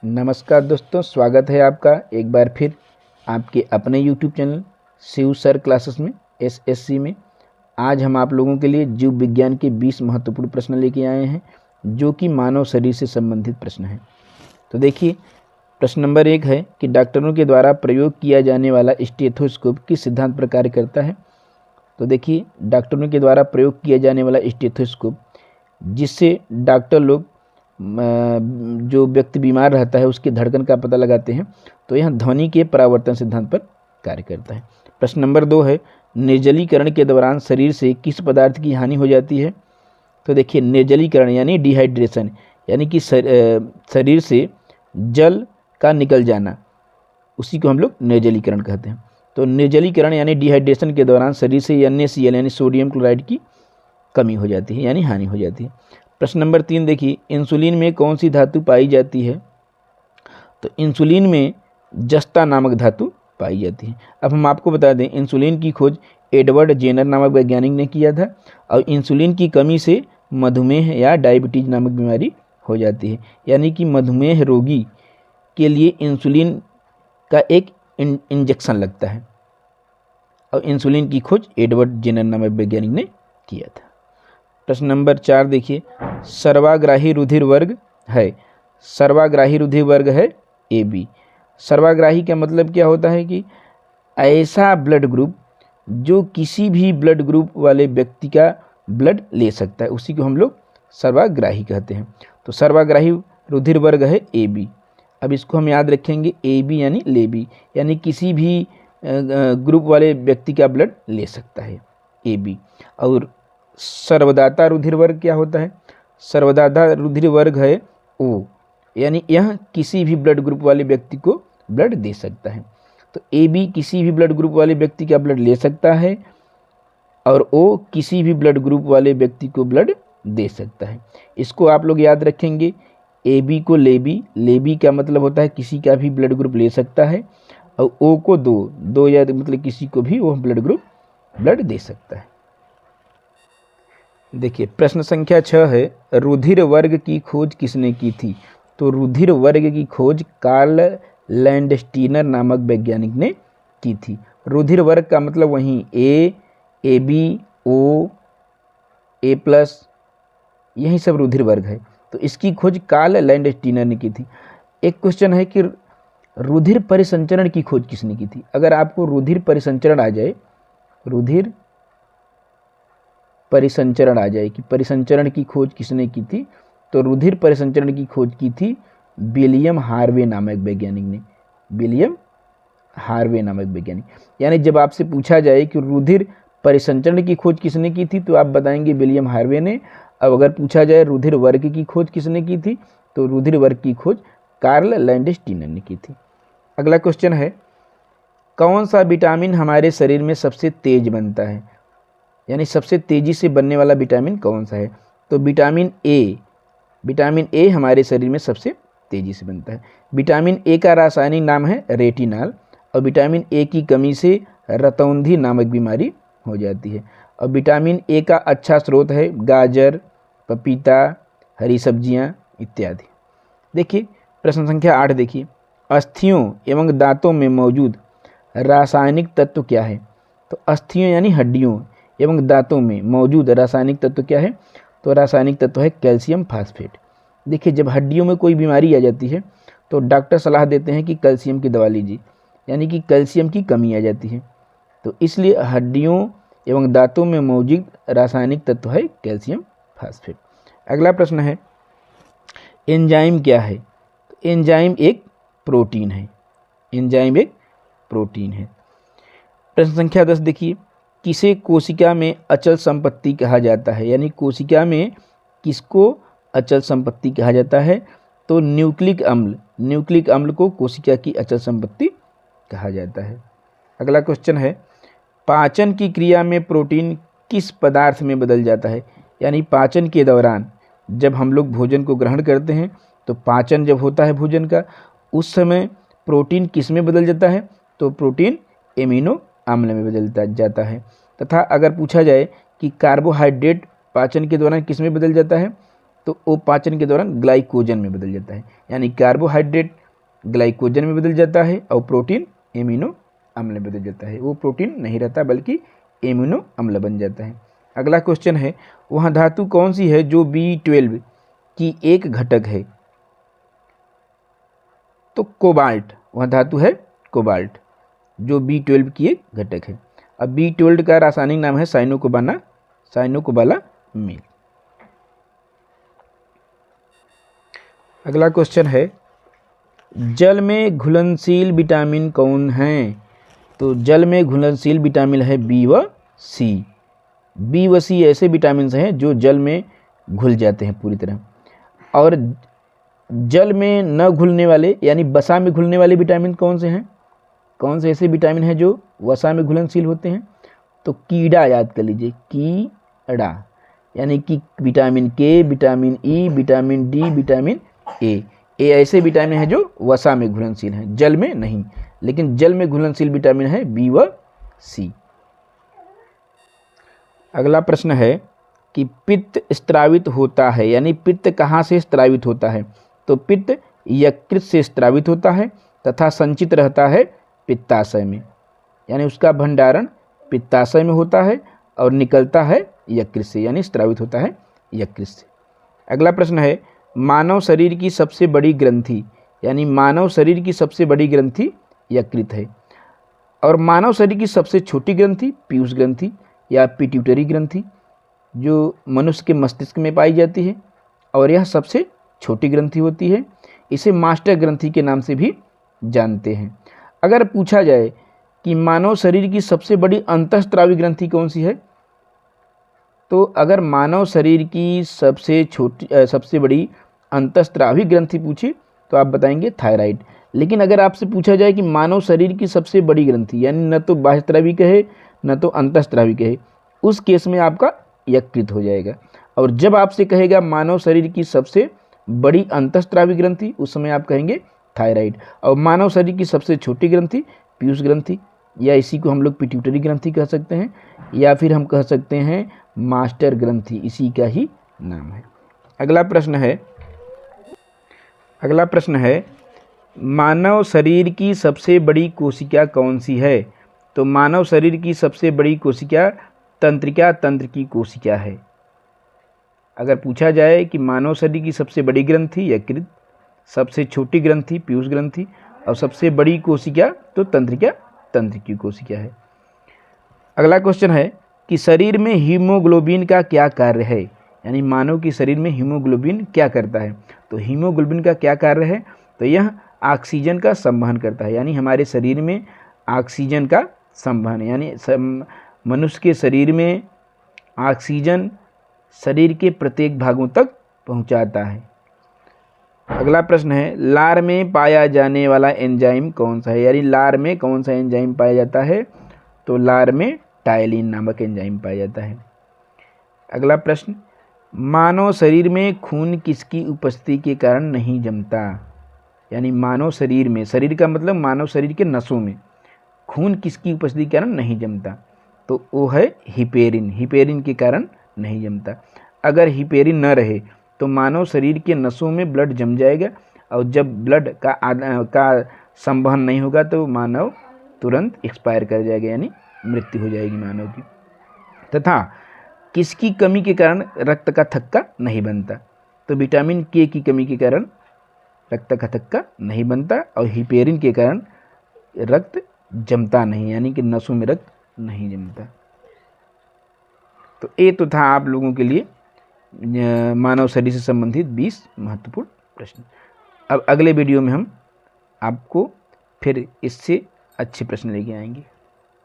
नमस्कार दोस्तों, स्वागत है आपका एक बार फिर आपके अपने YouTube channel Shiv sir classes में SSC में। आज हम आप लोगों के लिए जीव विज्ञान के 20 महत्वपूर्ण प्रश्न लेके आए हैं जो कि मानव शरीर से संबंधित प्रश्न हैं। तो देखिए, प्रश्न नंबर 1 है कि डॉक्टरों के द्वारा प्रयोग किया जाने वाला स्टेथोस्कोप किस सिद्धांत पर कार्य करता है। तो देखिए, डॉक्टरों के द्वारा प्रयोग किया जाने वाला स्टेथोस्कोप जिससे डॉक्टर लोग जो व्यक्ति बीमार रहता है उसकी धड़कन का पता लगाते हैं, तो यह ध्वनि के परावर्तन सिद्धांत पर कार्य करता है। प्रश्न नंबर 2 है, निर्जलीकरण के दौरान शरीर से किस पदार्थ की हानि हो जाती है। तो देखिए, निर्जलीकरण यानी डिहाइड्रेशन यानी कि शरीर से जल का निकल जाना, उसी को हम लोग निर्जलीकरण कहते हैं। तो निर्जलीकरण यानी डिहाइड्रेशन के दौरान शरीर से NaCl यानी सोडियम क्लोराइड की कमी हो जाती है यानी हानि हो जाती है। प्रश्न नंबर 3 देखिए, इंसुलिन में कौन सी धातु पाई जाती है। तो इंसुलिन में जस्ता नामक धातु पाई जाती है। अब हम आपको बता दें, इंसुलिन की खोज एडवर्ड जेनर नामक वैज्ञानिक ने किया था और इंसुलिन की कमी से मधुमेह या डायबिटीज नामक बीमारी हो जाती है, यानी कि मधुमेह रोगी के लिए इंसुलिन का एक इंजेक्शन लगता है और इंसुलिन की खोज एडवर्ड जेनर नामक वैज्ञानिक ने किया था। प्रश्न नंबर 4 देखिए, सर्वाग्राही रुधिर वर्ग है। सर्वाग्राही रुधिर वर्ग है AB। सर्वाग्राही का मतलब क्या होता है कि ऐसा ब्लड ग्रुप जो किसी भी ब्लड ग्रुप वाले व्यक्ति का ब्लड ले सकता है, उसी को हम लोग सर्वाग्राही कहते हैं। तो सर्वाग्राही रुधिर वर्ग है AB। अब इसको हम याद रखेंगे, AB यानी लेबी, यानी किसी भी ग्रुप वाले व्यक्ति का ब्लड ले सकता है AB। और सर्वदाता रुधिर वर्ग क्या होता है। सर्वदाता रुधिर वर्ग है O, यानी यह किसी भी ब्लड ग्रुप वाले व्यक्ति को ब्लड दे सकता है। तो AB किसी भी ब्लड ग्रुप वाले व्यक्ति का ब्लड ले सकता है और O किसी भी ब्लड ग्रुप वाले व्यक्ति को ब्लड दे सकता है। इसको आप लोग याद रखेंगे, AB को लेबी, लेबी का मतलब होता है किसी का भी ब्लड ग्रुप ले सकता है, और O को दो या मतलब किसी को भी वो ब्लड ग्रुप ब्लड दे सकता है। देखिए, प्रश्न संख्या 6 है, रुधिर वर्ग की खोज किसने की थी। तो रुधिर वर्ग की खोज कार्ल लैंडस्टीनर नामक वैज्ञानिक ने की थी। रुधिर वर्ग का मतलब वहीं A, AB, O, A+, यही सब रुधिर वर्ग है। तो इसकी खोज कार्ल लैंडस्टीनर ने की थी। एक क्वेश्चन है कि रुधिर परिसंचरण की खोज किसने की थी। अगर आपको रुधिर परिसंचरण आ जाए, रुधिर परिसंचरण आ जाए कि परिसंचरण की खोज किसने की थी, तो रुधिर परिसंचरण की खोज की थी विलियम हार्वे नामक वैज्ञानिक ने। विलियम हार्वे नामक वैज्ञानिक, यानी जब आपसे पूछा जाए कि रुधिर परिसंचरण की खोज किसने की थी तो आप बताएंगे विलियम हार्वे ने। अब अगर पूछा जाए रुधिर वर्ग की खोज किसने की थी, तो रुधिर वर्ग की खोज कार्ल लैंडस्टीनर ने की थी। अगला क्वेश्चन है, कौन सा विटामिन हमारे शरीर में सबसे तेज बनता है, यानी सबसे तेजी से बनने वाला विटामिन कौन सा है। तो विटामिन A, विटामिन A हमारे शरीर में सबसे तेजी से बनता है। विटामिन A का रासायनिक नाम है रेटिनॉल, और विटामिन A की कमी से रतौंधी नामक बीमारी हो जाती है। और विटामिन A का अच्छा स्रोत है गाजर, पपीता, हरी सब्जियां इत्यादि। देखिए, प्रश्न संख्या 8 देखिए, अस्थियों एवं दांतों में मौजूद रासायनिक तत्व क्या है। तो अस्थियों यानी हड्डियों एवं दांतों में मौजूद रासायनिक तत्व क्या है। तो रासायनिक तत्व है कैल्शियम फास्फेट। देखिए, जब हड्डियों में कोई बीमारी आ जाती है तो डॉक्टर सलाह देते हैं कि कैल्शियम की दवा लीजिए, यानी कि कैल्शियम की कमी आ जाती है। तो इसलिए हड्डियों एवं दांतों में मौजूद रासायनिक तत्व है कैल्शियम फास्फेट। अगला प्रश्न है, एंजाइम क्या है। तो एंजाइम एक प्रोटीन है। एंजाइम एक प्रोटीन है। प्रश्न संख्या 10 देखिए, किसे कोशिका में अचल संपत्ति कहा जाता है, यानी कोशिका में किसको अचल संपत्ति कहा जाता है। तो न्यूक्लिक अम्ल, न्यूक्लिक अम्ल को कोशिका की अचल संपत्ति कहा जाता है। अगला क्वेश्चन है, पाचन की क्रिया में प्रोटीन किस पदार्थ में बदल जाता है, यानी पाचन के दौरान जब हम लोग भोजन को ग्रहण करते हैं तो पाचन जब होता है भोजन का, उस समय प्रोटीन किस में बदल जाता है। तो प्रोटीन एमिनो अम्ल में बदल जाता है। तथा अगर पूछा जाए कि कार्बोहाइड्रेट पाचन के दौरान किस में बदल जाता है, तो वो पाचन के दौरान ग्लाइकोजन में बदल जाता है, यानी कार्बोहाइड्रेट ग्लाइकोजन में बदल जाता है और प्रोटीन एमिनो अम्ल में बदल जाता है। वो प्रोटीन नहीं रहता बल्कि एमिनो अम्ल बन जाता है। अगला क्वेश्चन है, वह धातु कौन सी है जो B12 की एक घटक है? तो कोबाल्ट, वह धातु है कोबाल्ट जो B12 की एक घटक है। अब B12 का रासायनिक नाम है साइनोकोबालामीन। अगला क्वेश्चन है, जल में घुलनशील विटामिन कौन है? तो जल में घुलनशील विटामिन है बी व सी। बी व सी ऐसे विटामिन हैं जो जल में घुल जाते हैं पूरी तरह, और जल में न घुलने वाले यानी वसा में घुलने वाले विटामिन कौन से हैं? कौन से ऐसे विटामिन हैं जो वसा में घुलनशील होते हैं? तो कीड़ा याद कर लीजिए, कीड़ा, यानी कि विटामिन के, vitamin E, vitamin D, vitamin A, ये ऐसे विटामिन हैं जो वसा में घुलनशील हैं, जल में नहीं। लेकिन जल में घुलनशील विटामिन है बी व सी। अगला प्रश्न है कि पित्त स्त्रावित होता है, यानी पित्त कहाँ से स्त्रावित होता है? तो पित्त यकृत से स्त्रावित होता है तथा संचित रहता है पित्ताशय में, यानी उसका भंडारण पित्ताशय में होता है और निकलता है यकृत से, यानी स्त्रावित होता है यकृत से। अगला प्रश्न है, मानव शरीर की सबसे बड़ी ग्रंथि, यानी मानव शरीर की सबसे बड़ी ग्रंथि यकृत है, और मानव शरीर की सबसे छोटी ग्रंथि पीयूष ग्रंथि या पिट्यूटरी ग्रंथि जो मनुष्य के मस्तिष्क में पाई जाती है, और यह सबसे छोटी ग्रंथि होती है। इसे मास्टर ग्रंथि के नाम से भी जानते हैं। अगर पूछा जाए कि मानव शरीर की सबसे बड़ी अंतःस्त्रावी ग्रंथि कौन सी है, तो अगर मानव शरीर की सबसे बड़ी अंतःस्त्रावी ग्रंथि पूछे तो आप बताएंगे थायराइड। लेकिन अगर आपसे पूछा जाए कि मानव शरीर की सबसे बड़ी ग्रंथि, यानी न तो बाह्यस्त्रावी कहे न तो अंतःस्त्रावी कहे, उस केस में आपका यकृत हो जाएगा। और जब आपसे कहेगा मानव शरीर की सबसे बड़ी अंतःस्त्रावी ग्रंथि, उस समय आप कहेंगे थायराइड। और मानव शरीर की सबसे छोटी ग्रंथि पीयूष ग्रंथि, या इसी को हम लोग पिट्यूटरी ग्रंथि कह सकते हैं, या फिर हम कह सकते हैं मास्टर ग्रंथि, इसी का ही नाम है। अगला प्रश्न है, मानव शरीर की सबसे बड़ी कोशिका कौन सी है? तो मानव शरीर की सबसे बड़ी कोशिका तंत्रिका तंत्र की कोशिका है। अगर पूछा जाए कि मानव शरीर की सबसे बड़ी ग्रंथि यकृत, सबसे छोटी ग्रंथि पीयूष ग्रंथि और सबसे बड़ी कोशिका, तो तंत्रिका तंत्र की कोशिका है। अगला क्वेश्चन है कि शरीर में हीमोग्लोबिन का क्या कार्य है, यानी मानव की शरीर में हीमोग्लोबिन क्या करता है? तो हीमोग्लोबिन का क्या कार्य है? तो यह ऑक्सीजन का संवहन करता है, यानी हमारे शरीर में ऑक्सीजन का संवहन, यानी मनुष्य के शरीर में ऑक्सीजन शरीर के प्रत्येक भागों तक पहुंचाता है। अगला प्रश्न है, लार में पाया जाने वाला एंजाइम कौन सा है, यानी लार में कौन सा एंजाइम पाया जाता है? तो लार में टायलिन नामक एंजाइम पाया जाता है। अगला प्रश्न, मानव शरीर में खून किसकी उपस्थिति के कारण नहीं जमता? यानी मानव शरीर में, शरीर का मतलब मानव शरीर के नसों में खून किसकी उपस्थिति के कारण नहीं जमता? तो वो है हिपेरिन, हिपेरिन के कारण नहीं जमता। अगर हिपेरिन न रहे तो मानव शरीर के नसों में ब्लड जम जाएगा, और जब ब्लड का संवहन नहीं होगा तो मानव तुरंत एक्सपायर कर जाएगा, यानी मृत्यु हो जाएगी मानव की। तथा किसकी कमी के कारण रक्त का थक्का नहीं बनता? तो विटामिन के की कमी के कारण रक्त का थक्का नहीं बनता, और हिपेरिन के कारण रक्त जमता नहीं, यानी कि नसों में रक्त नहीं जमता। तो ये तो था आप लोगों के लिए मानव शरीर से संबंधित 20 महत्वपूर्ण प्रश्न। अब अगले वीडियो में हम आपको फिर इससे अच्छे प्रश्न लेके आएंगे।